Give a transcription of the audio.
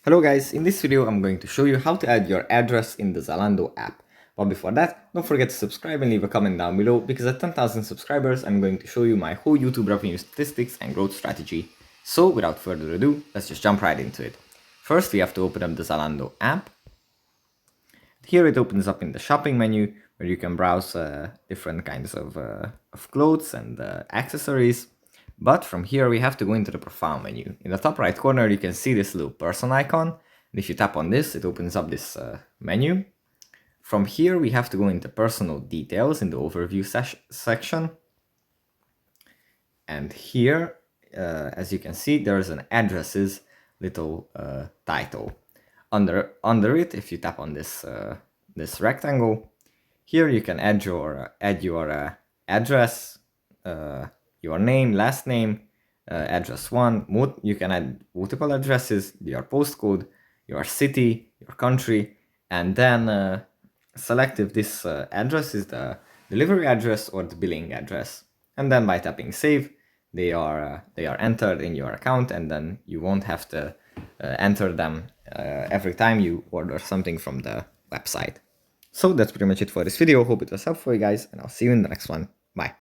Hello guys, in this video I'm going to show you how to add your address in the Zalando app. But before that, don't forget to subscribe and leave a comment down below, because at 10,000 subscribers I'm going to show you my whole YouTube revenue statistics and growth strategy. So without further ado, let's just jump right into it. First we have to open up the Zalando app. Here it opens up in the shopping menu, where you can browse different kinds of clothes and accessories. But from here we have to go into the profile menu. In the top right corner you can see this little person icon. And if you tap on this, it opens up this menu. From here we have to go into personal details in the overview section. And here, as you can see, there's an addresses little title. Under it, if you tap on this this rectangle, here you can add your address, your name, last name, address one. You can add multiple addresses, your postcode, your city, your country, and then select if this address is the delivery address or the billing address. And then by tapping save, they are entered in your account, and then you won't have to enter them every time you order something from the website. So that's pretty much it for this video. Hope it was helpful for you guys, and I'll see you in the next one. Bye.